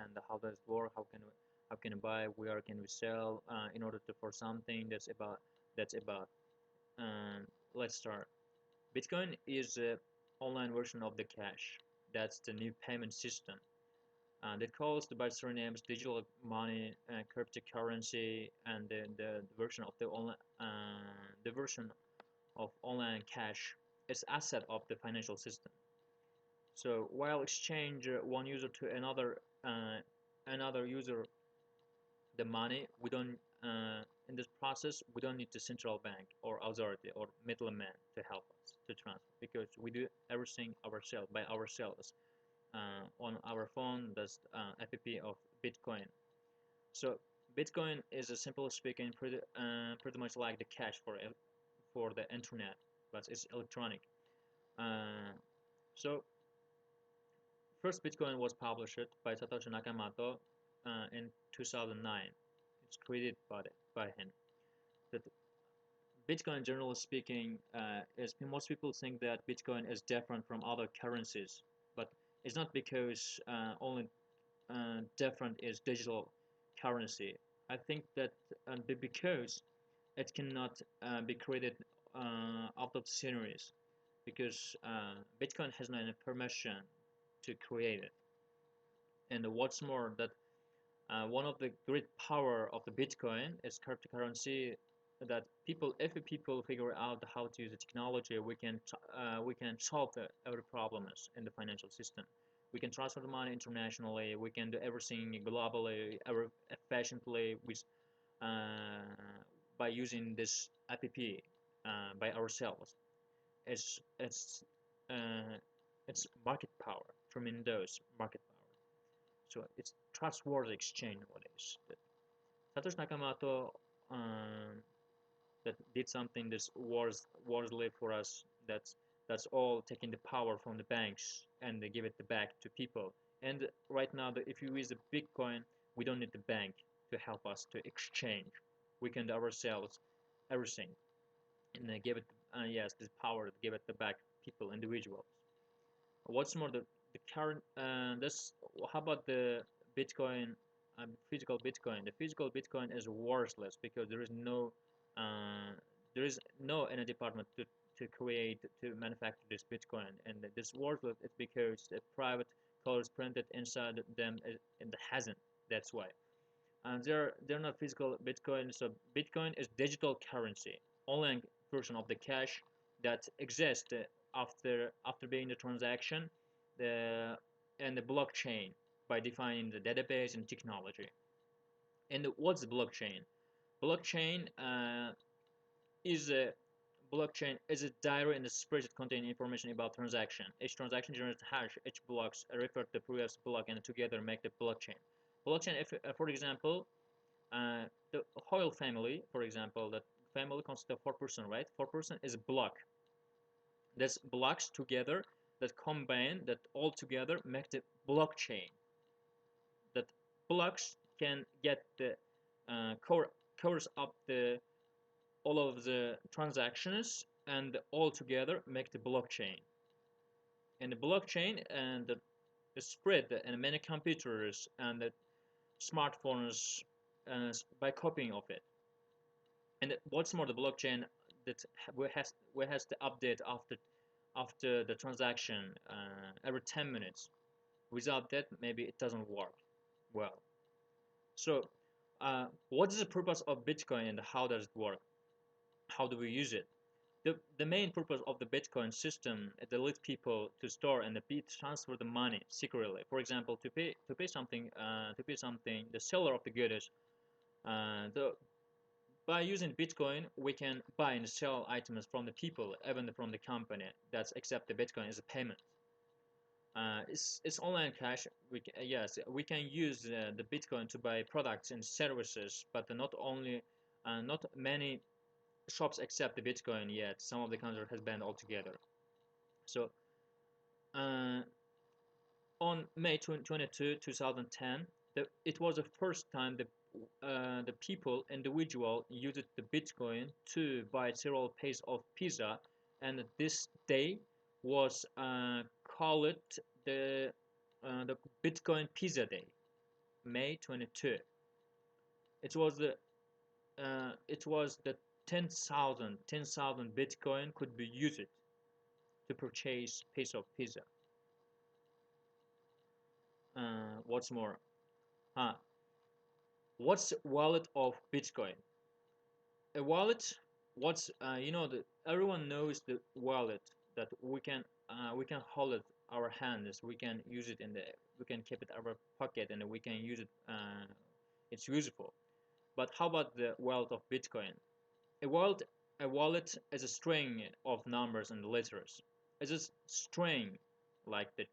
and how does it work, how can we buy, where can we sell in order to for something that's about let's start. Bitcoin is an online version of the cash. That's the new payment system that calls the by surnames digital money, cryptocurrency, and the version of the version of online cash is asset of the financial system. So while exchange one user to another user the money, we don't in this process we don't need the central bank or authority or middleman to help us to transfer because we do everything ourselves by ourselves on our phone. That's app of Bitcoin. So Bitcoin is a simple speaking pretty much like the cash for the internet, but it's electronic. Uh, so first Bitcoin was published by Satoshi Nakamoto in 2009. It's created by him. That Bitcoin, generally speaking, is most people think that Bitcoin is different from other currencies, but it's not because only different is digital currency. I think that because it cannot be created out of series because Bitcoin has no permission to create it. And what's more, that one of the great power of the Bitcoin is cryptocurrency. That if people figure out how to use the technology, we can solve every problems in the financial system. We can transfer the money internationally. We can do everything globally, efficiently with by using this app by ourselves. It's it's uh, it's market power, tremendous market power. So it's trustworthy exchange nowadays. Satoshi Nakamoto um, that did something that's worthy for us. That's all taking the power from the banks and they give it back to people. And right now, if you use the Bitcoin, we don't need the bank to help us to exchange. We can do ourselves everything and give it yes this power to give it back people individuals. What's more, the current this how about the Bitcoin, physical Bitcoin? The physical Bitcoin is worthless because uh, there is no any department to manufacture this Bitcoin, and this worthless is because the private colors printed inside them and hasn't. That's why. And they're not physical Bitcoin. So Bitcoin is digital currency, online version of the cash that exists after being the transaction, the and the blockchain by defining the database and technology. And what's the blockchain? Blockchain is a blockchain is a diary and a spreadsheet containing information about transaction. Each transaction generates hash. Each blocks refer to the previous block and together make the blockchain. Blockchain, if for example, the Hoyle family, for example, that family consists of four-person, right? Four-person is a block. That's blocks together that combine that all together make the blockchain. That blocks can get the covers up the all of the transactions and all together make the blockchain. And the blockchain and the spread in many computers and the smartphones by copying of it. And what's more, the blockchain that we has to update after the transaction every 10 minutes. Without that, maybe it doesn't work well. So, what is the purpose of Bitcoin and how does it work? How do we use it? The main purpose of the Bitcoin system is to let people to store and transfer the money secretly. For example, to pay something, the seller of the goods, the by using Bitcoin, we can buy and sell items from the people, even from the company that's accept the Bitcoin as a payment. It's online cash. Yes, we can use the Bitcoin to buy products and services, but not many shops accept the Bitcoin yet. Some of the countries has banned altogether. So uh, on May 22, 2010, it was the first time the people, individual, used the Bitcoin to buy several pairs of pizza, and this day was called the Bitcoin Pizza Day. May 22. It was the it was the 10,000 Bitcoin could be used to purchase piece of pizza. What's more? Uh, what's wallet of Bitcoin? A wallet. What's the everyone knows the wallet that we can hold it our hands. We can use it in the we can keep it in our pocket and we can use it. It's useful. But how about the wallet of Bitcoin? A wallet, a wallet is a string of numbers and letters. It's a string, like the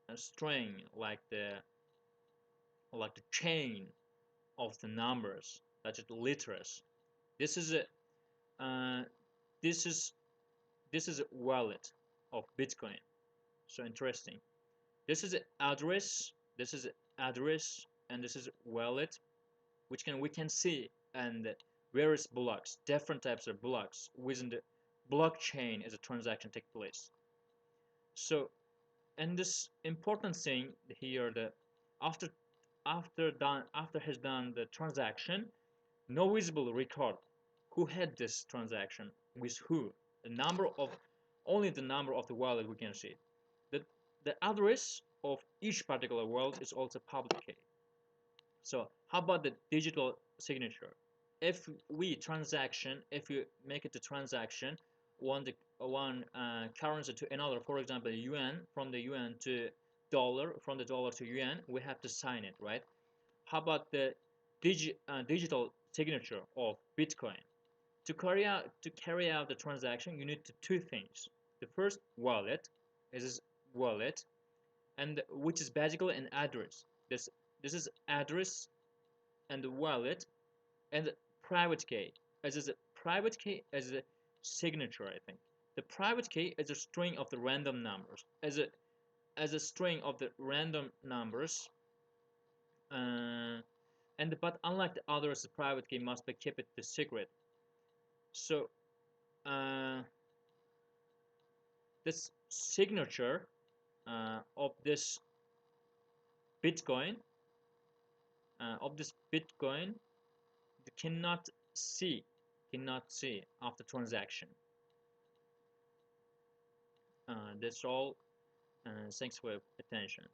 a string, like the chain of the numbers, that's the letters. This is a uh, this is this is a wallet of Bitcoin. So interesting. This is address. This is address, and this is wallet, which can we can see and various blocks, different types of blocks within the blockchain as a transaction take place. So, and this important thing here, the after after has done the transaction, no visible record who had this transaction with who. The number of only the number of the wallet we can see. The the address of each particular wallet is also public key. So how about the digital signature? If you make it a transaction, one currency to another, for example, yuan, from the yuan to dollar, from the dollar to yuan, we have to sign it, right? How about the digital signature of Bitcoin? To carry out the transaction, you need two things. The first, wallet, is wallet, and which is basically an address. This is address and the wallet and the private key. As is a private key as a signature, I think. The private key is a string of the random numbers. As a string of the random numbers, but unlike the others, the private key must be kept the secret. So uh, this signature of this Bitcoin Bitcoin cannot see after transaction. That's all. Thanks for your attention.